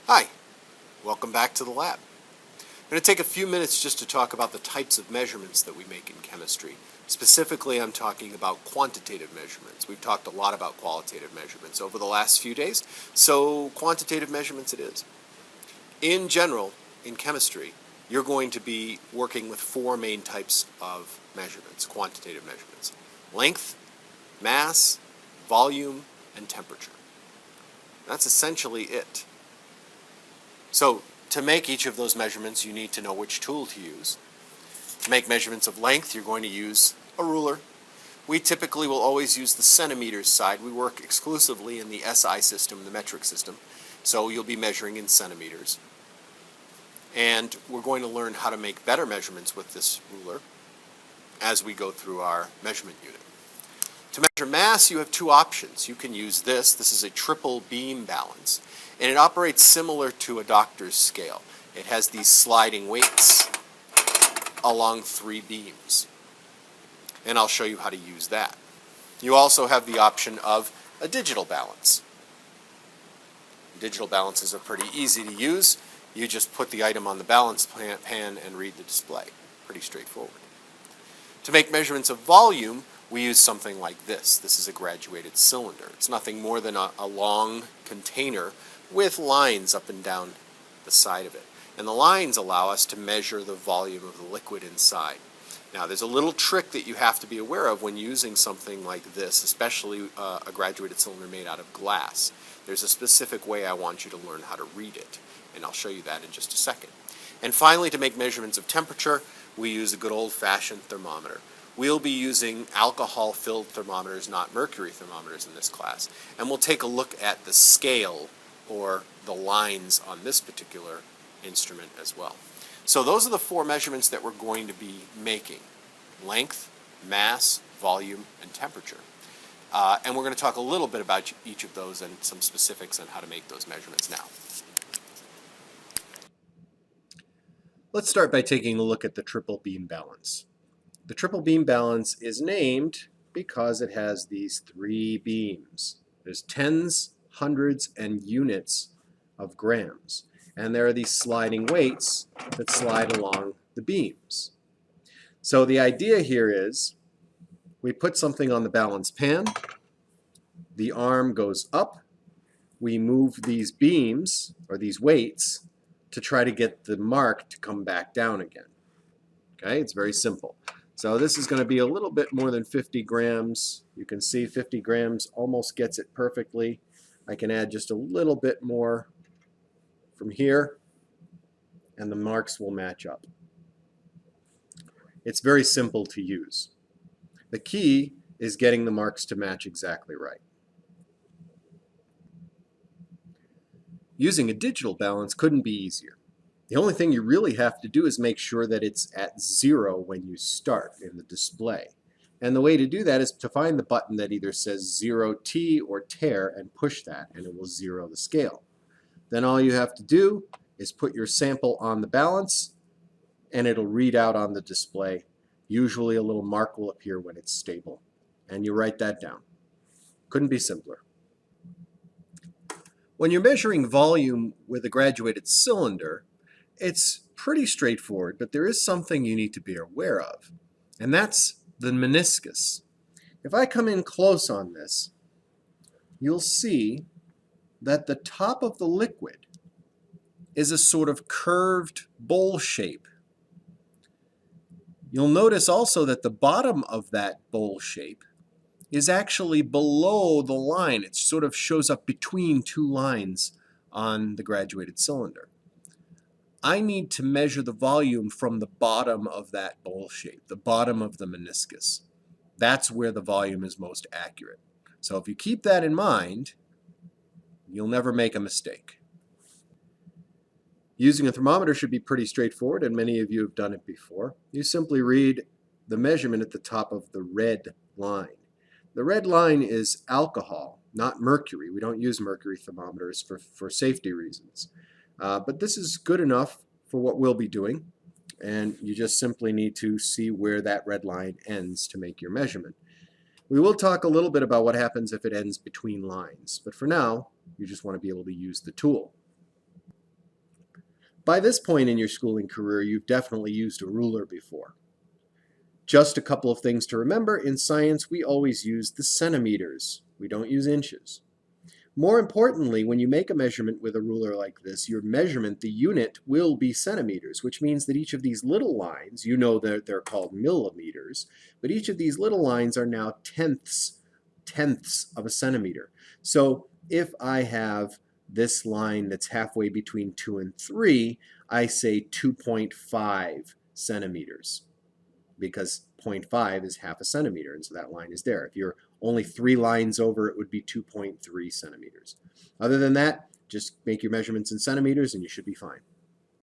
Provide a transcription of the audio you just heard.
Hi, welcome back to the lab. I'm going to take a few minutes just to talk about the types of measurements that we make in chemistry. Specifically, I'm talking about quantitative measurements. We've talked a lot about qualitative measurements over the last few days, so quantitative measurements it is. In general, in chemistry, you're going to be working with four main types of measurements, quantitative measurements: length, mass, volume, and temperature. That's essentially it. So, to make each of those measurements, you need to know which tool to use. To make measurements of length, you're going to use a ruler. We typically will always use the centimeters side. We work exclusively in the SI system, the metric system, so you'll be measuring in centimeters. And we're going to learn how to make better measurements with this ruler as we go through our measurement unit. To measure mass, you have two options. You can use this. This is a triple beam balance, and it operates similar to a doctor's scale. It has these sliding weights along three beams, and I'll show you how to use that. You also have the option of a digital balance. Digital balances are pretty easy to use. You just put the item on the balance pan and read the display. Pretty straightforward. To make measurements of volume, we use something like this. This is a graduated cylinder. It's nothing more than a long container with lines up and down the side of it. And the lines allow us to measure the volume of the liquid inside. Now, there's a little trick that you have to be aware of when using something like this, especially a graduated cylinder made out of glass. There's a specific way I want you to learn how to read it, and I'll show you that in just a second. And finally, to make measurements of temperature, we use a good old-fashioned thermometer. We'll be using alcohol-filled thermometers, not mercury thermometers in this class. And we'll take a look at the scale, or the lines on this particular instrument as well. So those are the four measurements that we're going to be making: length, mass, volume, and temperature. And we're going to talk a little bit about each of those and some specifics on how to make those measurements now. Let's start by taking a look at the triple beam balance. The triple beam balance is named because it has these three beams. There's tens, hundreds, and units of grams. And there are these sliding weights that slide along the beams. So the idea here is we put something on the balance pan, the arm goes up, we move these beams, or these weights, to try to get the mark to come back down again. Okay, it's very simple. So this is going to be a little bit more than 50 grams. You can see 50 grams almost gets it perfectly. I can add just a little bit more from here, and the marks will match up. It's very simple to use. The key is getting the marks to match exactly right. Using a digital balance couldn't be easier. The only thing you really have to do is make sure that it's at 0 when you start in the display. And the way to do that is to find the button that either says 0T or tare and push that, and it will zero the scale. Then all you have to do is put your sample on the balance, and it'll read out on the display. Usually a little mark will appear when it's stable, and you write that down. Couldn't be simpler. When you're measuring volume with a graduated cylinder, it's pretty straightforward, but there is something you need to be aware of, and that's the meniscus. If I come in close on this, you'll see that the top of the liquid is a sort of curved bowl shape. You'll notice also that the bottom of that bowl shape is actually below the line. It sort of shows up between two lines on the graduated cylinder. I need to measure the volume from the bottom of that bowl shape, the bottom of the meniscus. That's where the volume is most accurate. So if you keep that in mind, you'll never make a mistake. Using a thermometer should be pretty straightforward, and many of you have done it before. You simply read the measurement at the top of the red line. The red line is alcohol, not mercury. We don't use mercury thermometers for safety reasons. But this is good enough for what we'll be doing, and you just simply need to see where that red line ends to make your measurement. We will talk a little bit about what happens if it ends between lines, but for now, you just want to be able to use the tool. By this point in your schooling career, you've definitely used a ruler before. Just a couple of things to remember. In science, we always use the centimeters. We don't use inches. More importantly, when you make a measurement with a ruler like this, your measurement, the unit, will be centimeters, which means that each of these little lines, you know that they're called millimeters, but each of these little lines are now tenths of a centimeter. So if I have this line that's halfway between 2 and 3, I say 2.5 centimeters, because 0.5 is half a centimeter, and so that line is there. If you're only 3 lines over, it would be 2.3 centimeters. Other than that, just make your measurements in centimeters and you should be fine.